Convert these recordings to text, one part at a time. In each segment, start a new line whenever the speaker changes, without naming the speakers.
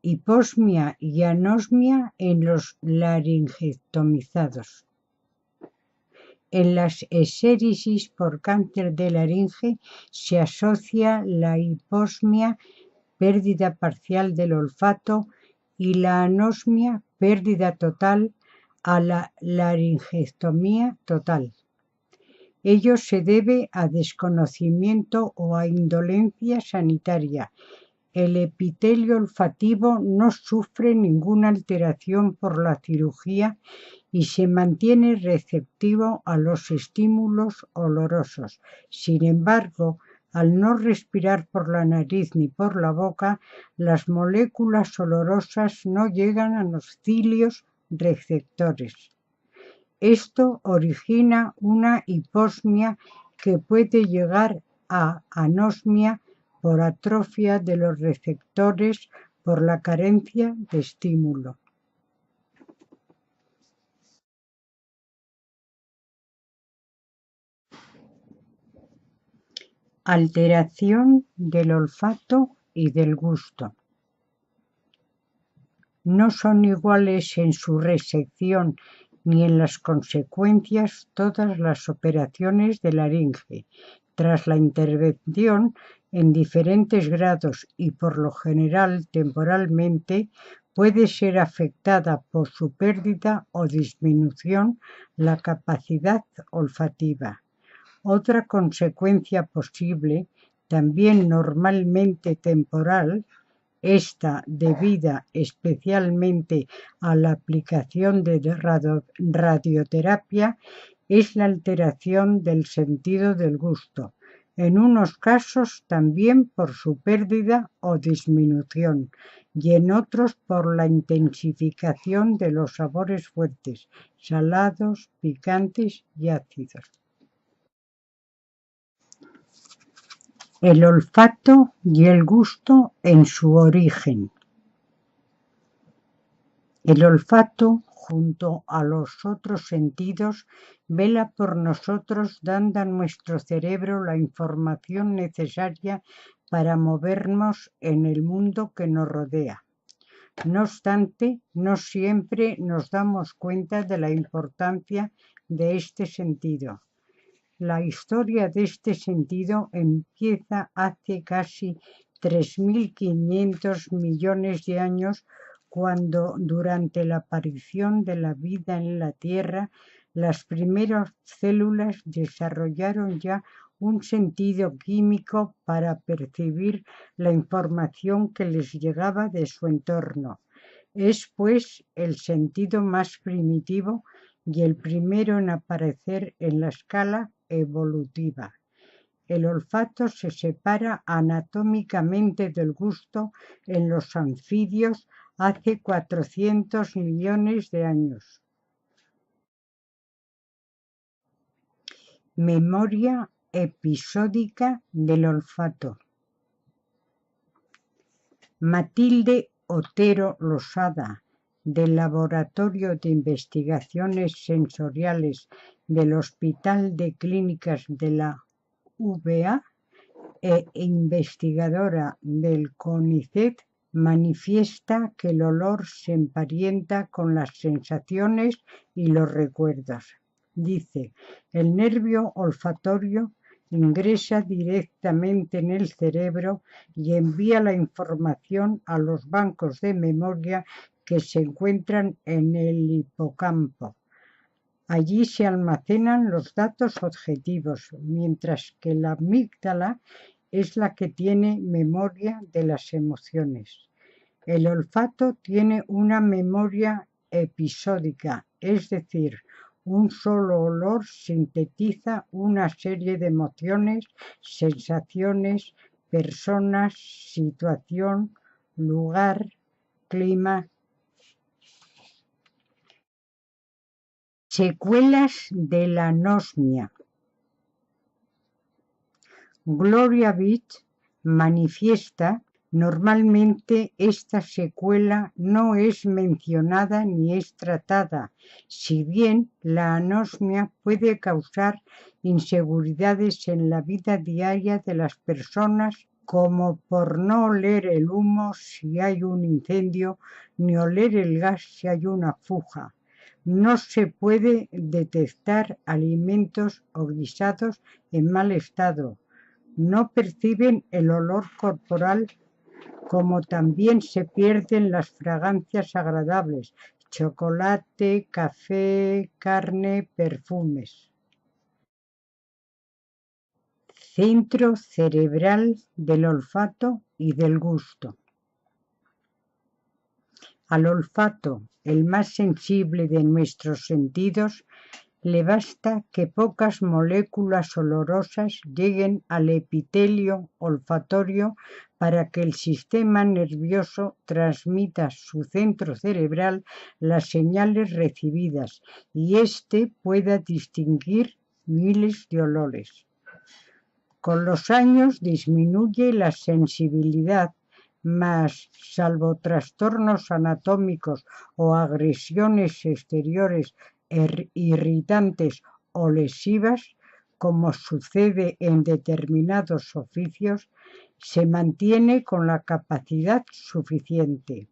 hiposmia y anosmia en los laringectomizados. En las eséresis por cáncer de laringe se asocia la hiposmia, pérdida parcial del olfato, y la anosmia, pérdida total, a la laringectomía total. Ello se debe a desconocimiento o a indolencia sanitaria. El epitelio olfativo no sufre ninguna alteración por la cirugía y se mantiene receptivo a los estímulos olorosos. Sin embargo, al no respirar por la nariz ni por la boca, las moléculas olorosas no llegan a los cilios receptores. Esto origina una hiposmia que puede llegar a anosmia por atrofia de los receptores por la carencia de estímulo. Alteración del olfato y del gusto. No son iguales en su resección ni en las consecuencias todas las operaciones de laringe. Tras la intervención, en diferentes grados y por lo general temporalmente, puede ser afectada por su pérdida o disminución la capacidad olfativa. Otra consecuencia posible, también normalmente temporal, esta debida especialmente a la aplicación de radioterapia, es la alteración del sentido del gusto, en unos casos también por su pérdida o disminución, y en otros por la intensificación de los sabores fuertes, salados, picantes y ácidos. El olfato y el gusto en su origen. El olfato, junto a los otros sentidos, vela por nosotros, dando a nuestro cerebro la información necesaria para movernos en el mundo que nos rodea. No obstante, no siempre nos damos cuenta de la importancia de este sentido. La historia de este sentido empieza hace casi 3.500 millones de años, cuando durante la aparición de la vida en la Tierra, las primeras células desarrollaron ya un sentido químico para percibir la información que les llegaba de su entorno. Es, pues, el sentido más primitivo y el primero en aparecer en la escala evolutiva. El olfato se separa anatómicamente del gusto en los anfibios hace 400 millones de años. Memoria episódica del olfato. Matilde Otero Losada, del Laboratorio de Investigaciones Sensoriales del Hospital de Clínicas de la UVA e investigadora del CONICET, manifiesta que el olor se emparenta con las sensaciones y los recuerdos. Dice, el nervio olfatorio ingresa directamente en el cerebro y envía la información a los bancos de memoria que se encuentran en el hipocampo. Allí se almacenan los datos objetivos, mientras que la amígdala es la que tiene memoria de las emociones. El olfato tiene una memoria episódica, es decir, un solo olor sintetiza una serie de emociones, sensaciones, personas, situación, lugar, clima. Secuelas de la anosmia. Gloria Beach manifiesta, normalmente esta secuela no es mencionada ni es tratada, si bien la anosmia puede causar inseguridades en la vida diaria de las personas como por no oler el humo si hay un incendio, ni oler el gas si hay una fuga. No se puede detectar alimentos o guisados en mal estado. No perciben el olor corporal, como también se pierden las fragancias agradables: chocolate, café, carne, perfumes. Centro cerebral del olfato y del gusto. Al olfato, el más sensible de nuestros sentidos, le basta que pocas moléculas olorosas lleguen al epitelio olfatorio para que el sistema nervioso transmita a su centro cerebral las señales recibidas y éste pueda distinguir miles de olores. Con los años disminuye la sensibilidad, mas, salvo trastornos anatómicos o agresiones exteriores irritantes o lesivas, como sucede en determinados oficios, se mantiene con la capacidad suficiente.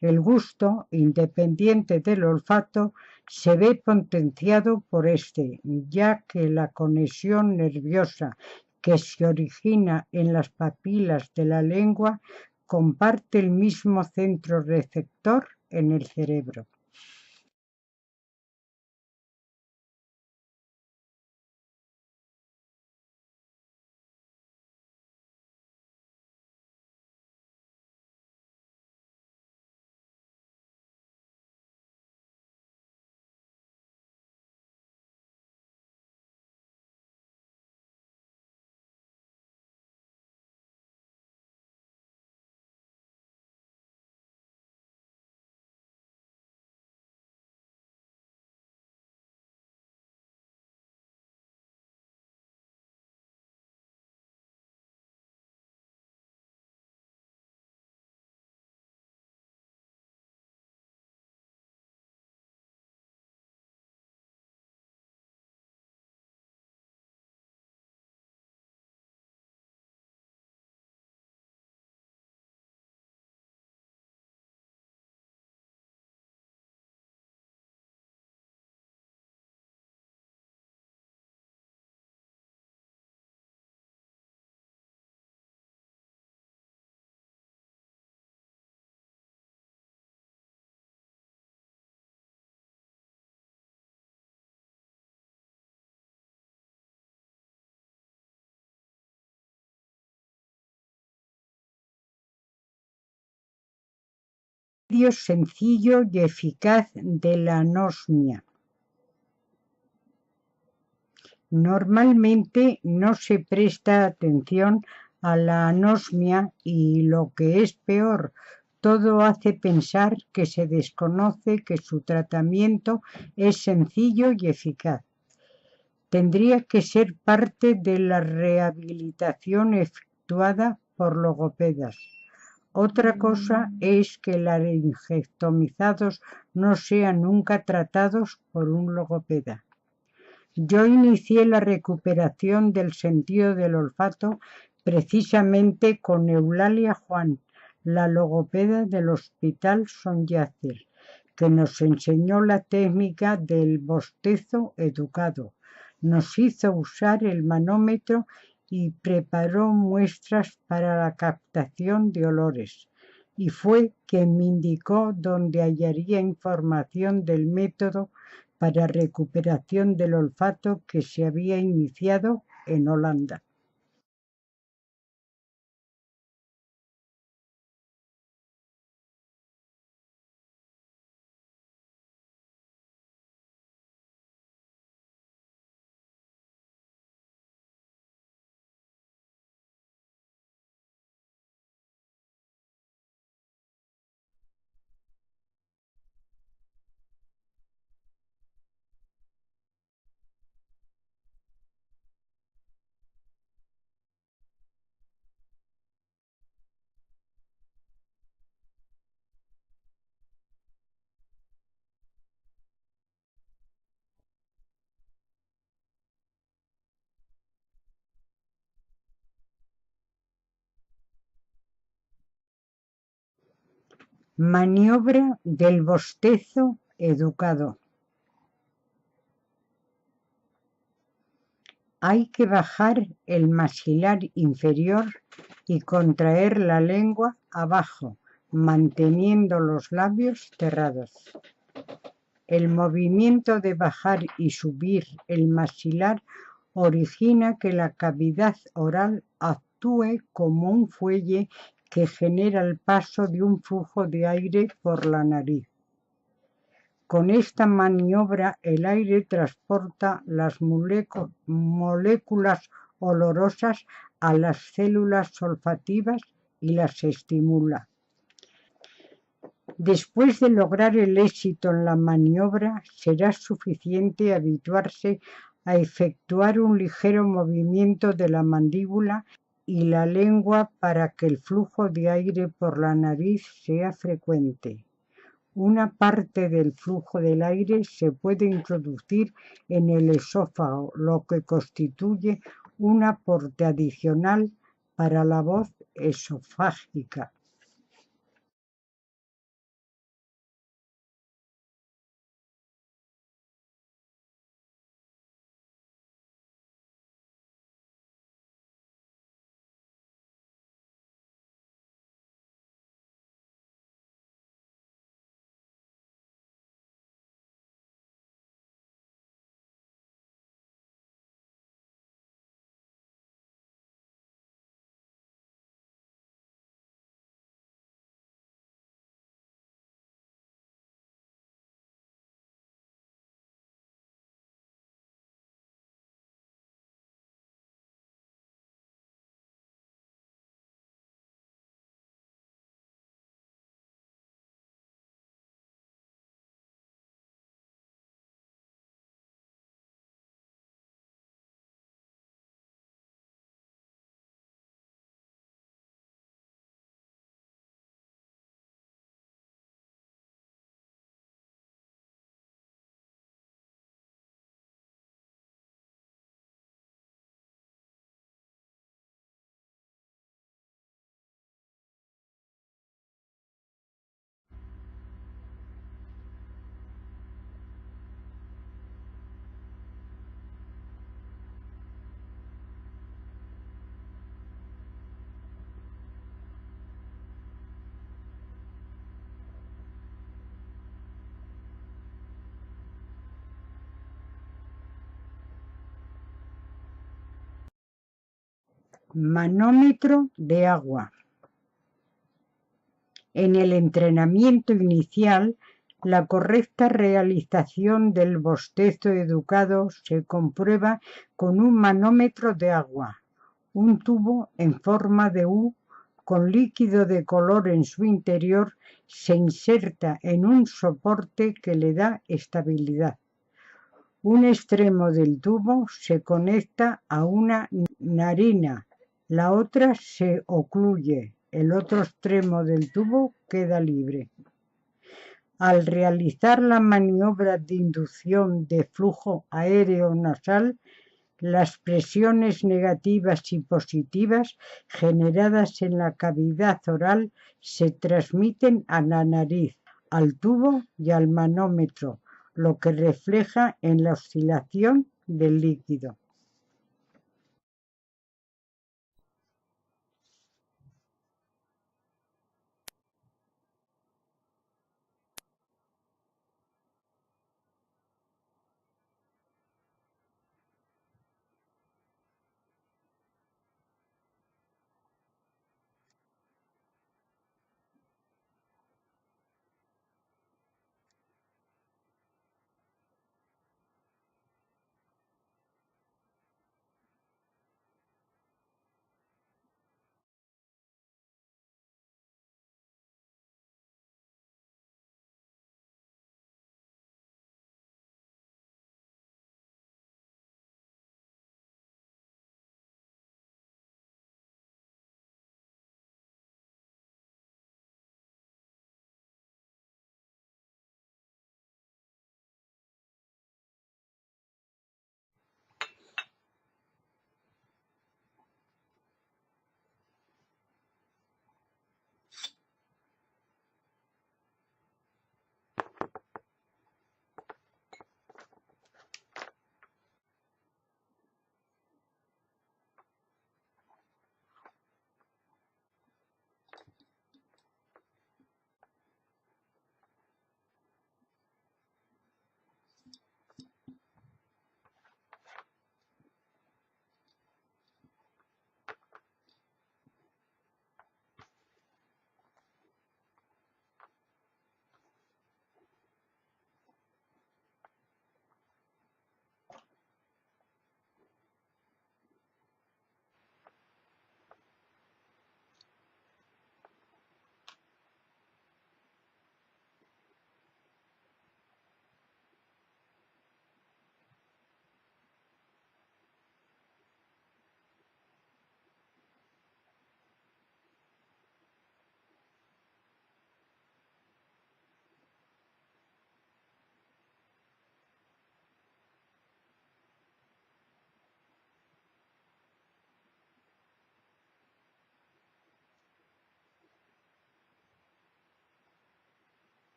El gusto, independiente del olfato, se ve potenciado por este, ya que la conexión nerviosa que se origina en las papilas de la lengua comparte el mismo centro receptor en el cerebro. Medio sencillo y eficaz de la anosmia. Normalmente no se presta atención a la anosmia y, lo que es peor, todo hace pensar que se desconoce que su tratamiento es sencillo y eficaz. Tendría que ser parte de la rehabilitación efectuada por logopedas. Otra cosa es que laringectomizados no sean nunca tratados por un logopeda. Yo inicié la recuperación del sentido del olfato precisamente con Eulalia Juan, la logopeda del Hospital Son Yacel, que nos enseñó la técnica del bostezo educado, nos hizo usar el manómetro y preparó muestras para la captación de olores. Y fue quien me indicó dónde hallaría información del método para recuperación del olfato que se había iniciado en Holanda. Maniobra del bostezo educado. Hay que bajar el maxilar inferior y contraer la lengua abajo, manteniendo los labios cerrados. El movimiento de bajar y subir el maxilar origina que la cavidad oral actúe como un fuelle que genera el paso de un flujo de aire por la nariz. Con esta maniobra el aire transporta las moléculas olorosas a las células olfativas y las estimula. Después de lograr el éxito en la maniobra, será suficiente habituarse a efectuar un ligero movimiento de la mandíbula y la lengua para que el flujo de aire por la nariz sea frecuente. Una parte del flujo del aire se puede introducir en el esófago, lo que constituye un aporte adicional para la voz esofágica. Manómetro de agua. En el entrenamiento inicial, la correcta realización del bostezo educado se comprueba con un manómetro de agua, un tubo en forma de U con líquido de color en su interior se inserta en un soporte que le da estabilidad. Un extremo del tubo se conecta a una narina, la otra se ocluye, el otro extremo del tubo queda libre. Al realizar la maniobra de inducción de flujo aéreo nasal, las presiones negativas y positivas generadas en la cavidad oral se transmiten a la nariz, al tubo y al manómetro, lo que refleja en la oscilación del líquido.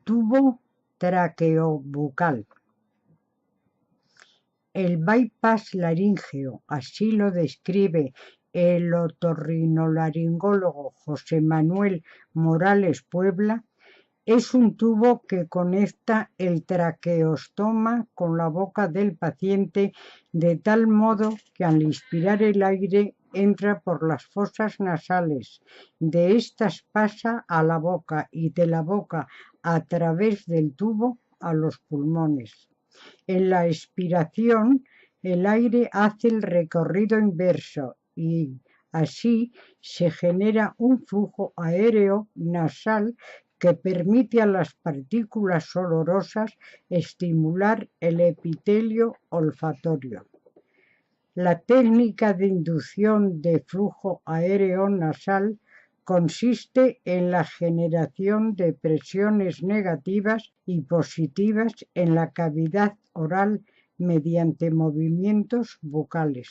tubo traqueobucal. El bypass laríngeo, así lo describe el otorrinolaringólogo José Manuel Morales Puebla, es un tubo que conecta el traqueostoma con la boca del paciente de tal modo que al inspirar el aire entra por las fosas nasales. De estas pasa a la boca y de la boca a través del tubo a los pulmones. En la expiración, el aire hace el recorrido inverso y así se genera un flujo aéreo nasal que permite a las partículas olorosas estimular el epitelio olfatorio. La técnica de inducción de flujo aéreo nasal consiste en la generación de presiones negativas y positivas en la cavidad oral mediante movimientos bucales.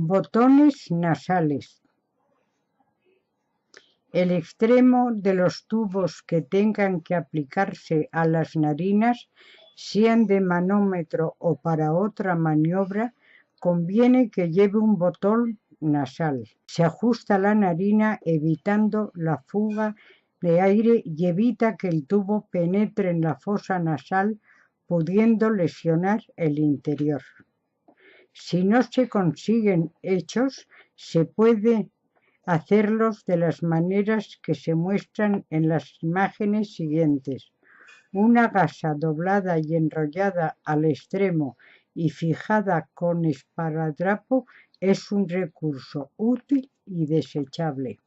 Botones nasales. El extremo de los tubos que tengan que aplicarse a las narinas, sean de manómetro o para otra maniobra, conviene que lleve un botón nasal. Se ajusta la narina evitando la fuga de aire y evita que el tubo penetre en la fosa nasal, pudiendo lesionar el interior. Si no se consiguen hechos, se puede hacerlos de las maneras que se muestran en las imágenes siguientes. Una gasa doblada y enrollada al extremo y fijada con esparadrapo es un recurso útil y desechable.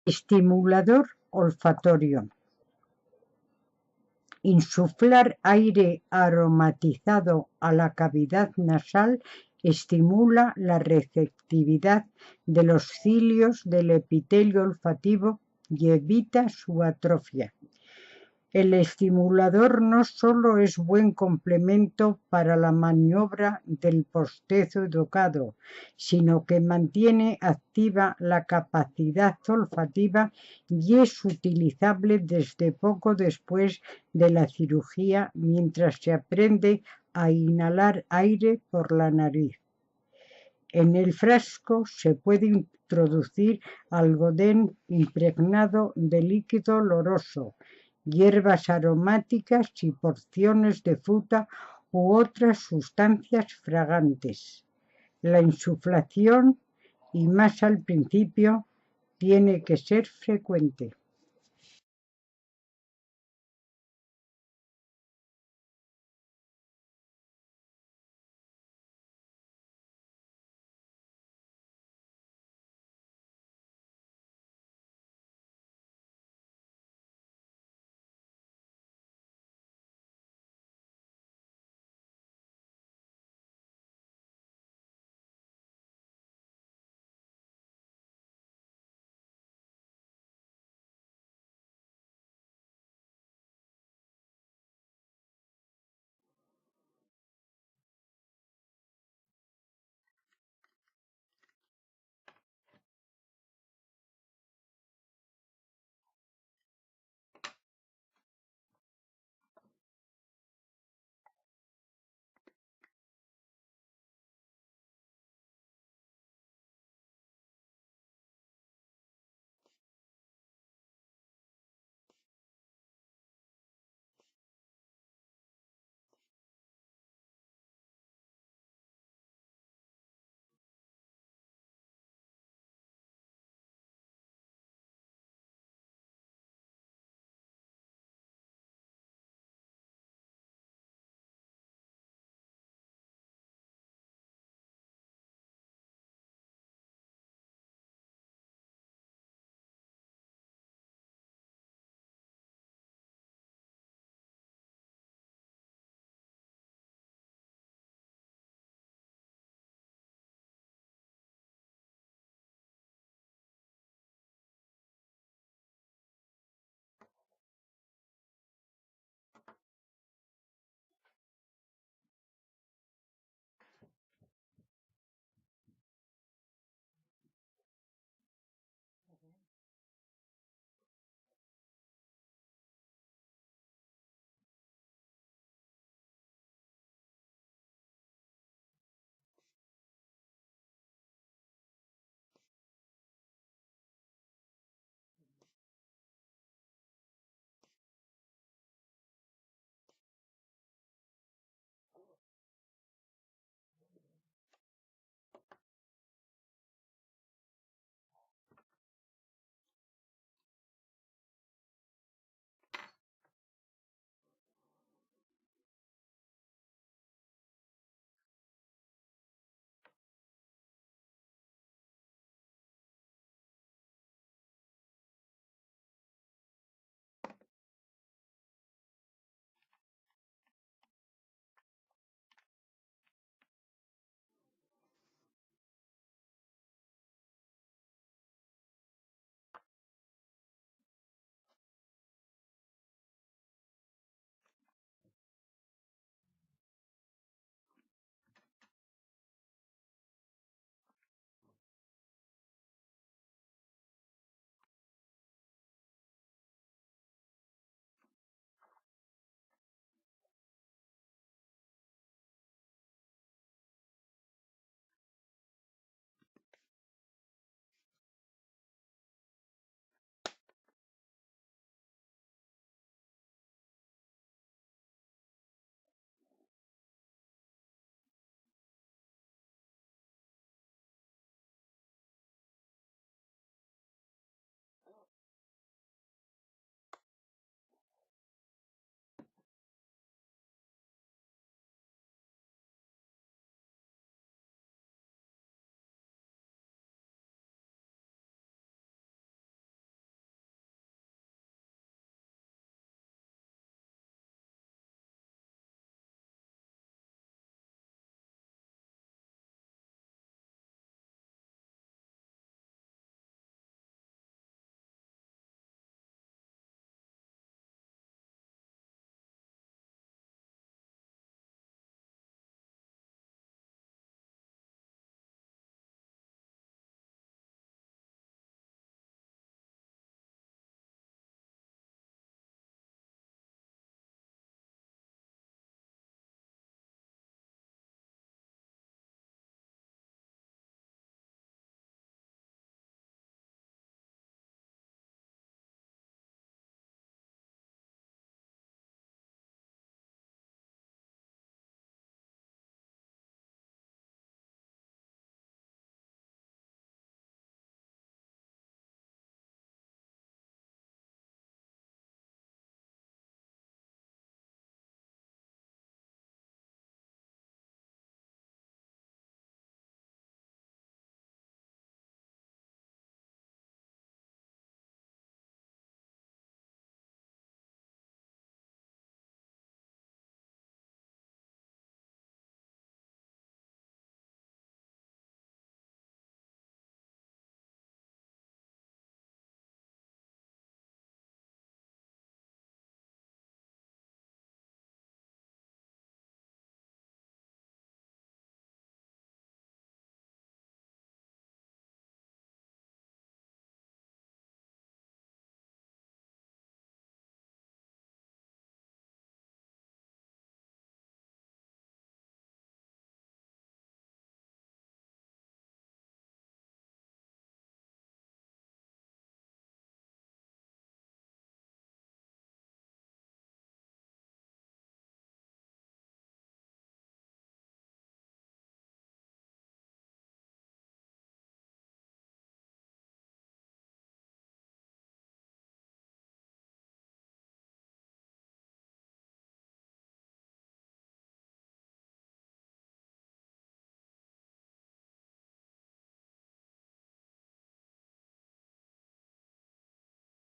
Estimulador olfatorio. Insuflar aire aromatizado a la cavidad nasal estimula la receptividad de los cilios del epitelio olfativo y evita su atrofia. El estimulador no solo es buen complemento para la maniobra del bostezo educado, sino que mantiene activa la capacidad olfativa y es utilizable desde poco después de la cirugía mientras se aprende a inhalar aire por la nariz. En el frasco se puede introducir algodón impregnado de líquido oloroso, hierbas aromáticas y porciones de fruta u otras sustancias fragantes. La insuflación, y más al principio, tiene que ser frecuente.